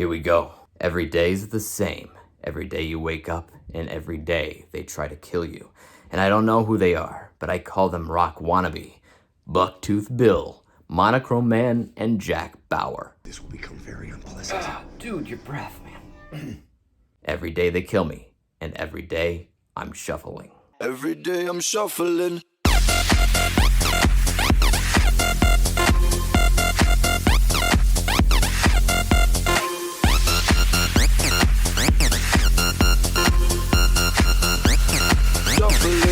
Here we go. Every day's the same. Every day you wake up, and every day they try to kill you. And I don't know who they are, but I call them Rock Wannabe, Bucktooth Bill, Monochrome Man, and Jack Bauer. This will become very unpleasant. Dude, your breath, man. Every day they kill me, and every day I'm shuffling. Every day I'm shuffling.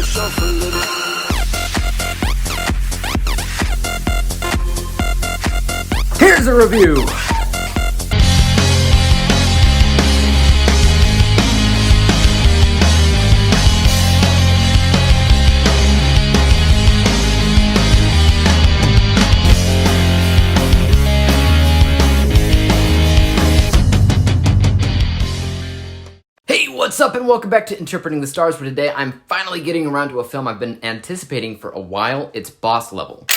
Shuffling. Here's a review. What's up and welcome back to Interpreting the Stars, where today I'm finally getting around to a film I've been anticipating for a while. It's Boss Level.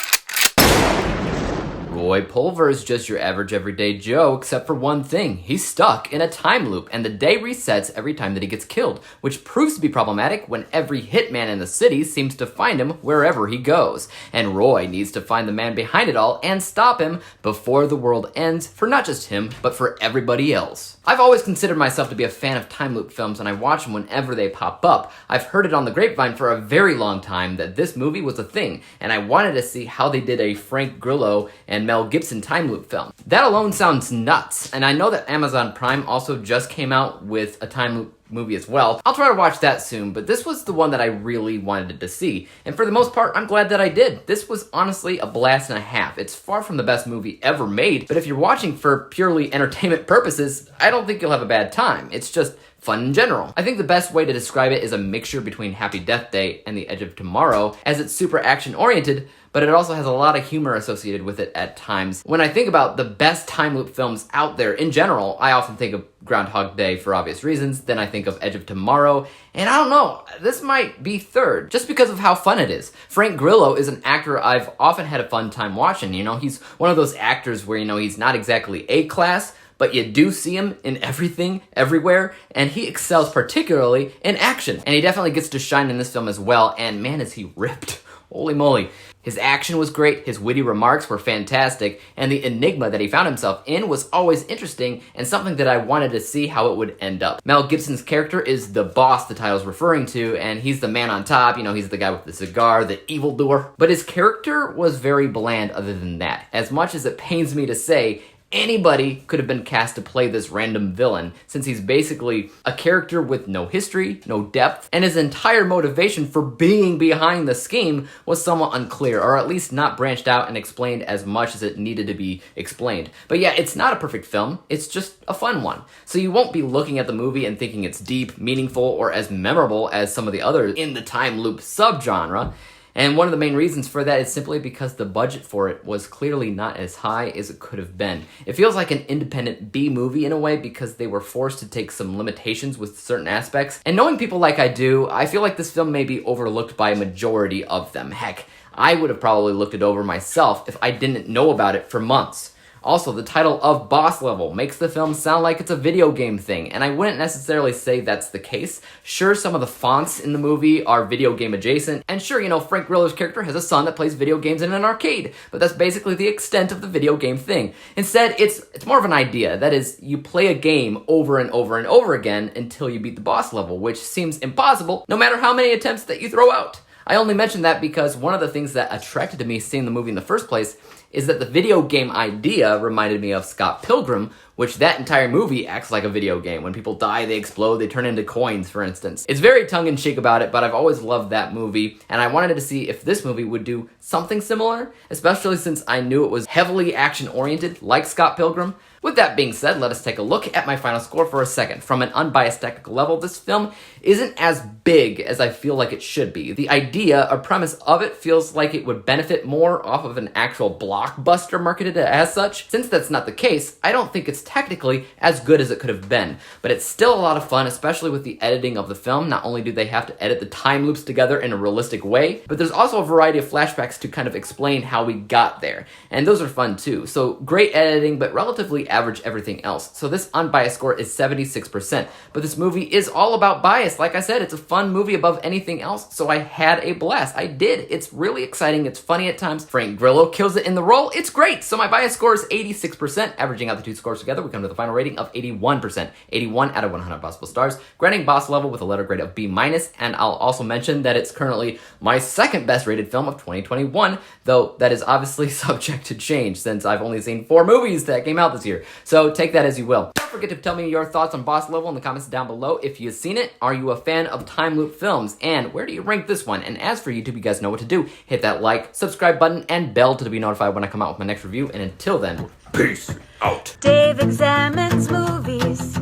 Roy Pulver is just your average everyday Joe, except for one thing. He's stuck in a time loop, and the day resets every time that he gets killed, which proves to be problematic when every hitman in the city seems to find him wherever he goes. And Roy needs to find the man behind it all and stop him before the world ends, for not just him, but for everybody else. I've always considered myself to be a fan of time loop films, and I watch them whenever they pop up. I've heard it on the grapevine for a very long time that this movie was a thing, and I wanted to see how they did a Frank Grillo and Mel Gibson time loop film. That alone sounds nuts, and I know that Amazon Prime also just came out with a time loop movie as well. I'll try to watch that soon, but this was the one that I really wanted to see, and for the most part, I'm glad that I did. This was honestly a blast and a half. It's far from the best movie ever made, but if you're watching for purely entertainment purposes, I don't think you'll have a bad time. It's just fun in general. I think the best way to describe it is a mixture between Happy Death Day and The Edge of Tomorrow, as it's super action-oriented, but it also has a lot of humor associated with it at times. When I think about the best time loop films out there in general, I often think of Groundhog Day for obvious reasons, then I think of Edge of Tomorrow, and I don't know, this might be third, just because of how fun it is. Frank Grillo is an actor I've often had a fun time watching. You know, he's one of those actors where, you know, he's not exactly A-class, but you do see him in everything, everywhere, and he excels particularly in action. And he definitely gets to shine in this film as well, and man is he ripped. Holy moly. His action was great, his witty remarks were fantastic, and the enigma that he found himself in was always interesting and something that I wanted to see how it would end up. Mel Gibson's character is the boss the title's referring to, and he's the man on top, you know, he's the guy with the cigar, the evildoer. But his character was very bland other than that. As much as it pains me to say, anybody could have been cast to play this random villain, since he's basically a character with no history, no depth, and his entire motivation for being behind the scheme was somewhat unclear, or at least not branched out and explained as much as it needed to be explained. But yeah, it's not a perfect film, it's just a fun one. So you won't be looking at the movie and thinking it's deep, meaningful, or as memorable as some of the others in the time loop subgenre. And one of the main reasons for that is simply because the budget for it was clearly not as high as it could have been. It feels like an independent B movie in a way because they were forced to take some limitations with certain aspects. And knowing people like I do, I feel like this film may be overlooked by a majority of them. Heck, I would have probably looked it over myself if I didn't know about it for months. Also, the title of Boss Level makes the film sound like it's a video game thing, and I wouldn't necessarily say that's the case. Sure, some of the fonts in the movie are video game adjacent, and sure, you know, Frank Grillo's character has a son that plays video games in an arcade, but that's basically the extent of the video game thing. Instead, it's more of an idea. That is, you play a game over and over and over again until you beat the boss level, which seems impossible no matter how many attempts that you throw out. I only mention that because one of the things that attracted me seeing the movie in the first place is that the video game idea reminded me of Scott Pilgrim, which that entire movie acts like a video game. When people die, they explode, they turn into coins, for instance. It's very tongue-in-cheek about it, but I've always loved that movie, and I wanted to see if this movie would do something similar, especially since I knew it was heavily action-oriented, like Scott Pilgrim. With that being said, let us take a look at my final score for a second. From an unbiased technical level, this film isn't as big as I feel like it should be. The idea or premise of it feels like it would benefit more off of an actual blockbuster marketed as such. Since that's not the case, I don't think it's technically as good as it could have been, but it's still a lot of fun, especially with the editing of the film. Not only do they have to edit the time loops together in a realistic way, but there's also a variety of flashbacks to kind of explain how we got there, and those are fun too. So great editing, but relatively average everything else. So this unbiased score is 76%. But this movie is all about bias. Like I said, it's a fun movie above anything else, so I had a blast. I did. It's really exciting. It's funny at times. Frank Grillo kills it in the role. It's great. So my bias score is 86%. Averaging out the two scores together, we come to the final rating of 81%. 81 out of 100 possible stars. Granting Boss Level with a letter grade of B-, and I'll also mention that it's currently my second best rated film of 2021, though that is obviously subject to change since I've only seen 4 movies that came out this year. So take that as you will. Don't forget to tell me your thoughts on Boss Level in the comments down below. If you've seen it, are you a fan of time loop films? And where do you rank this one? And as for YouTube, you guys know what to do. Hit that like, subscribe button, and bell to be notified when I come out with my next review. And until then, peace out. Dave examines movies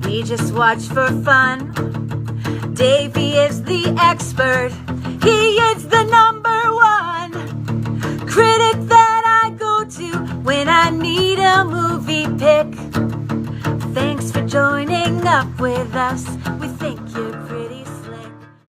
we just watch for fun. Davey is the expert. He is the #1 critic that I go to when I need a movie pick. Thanks for joining up with us. We think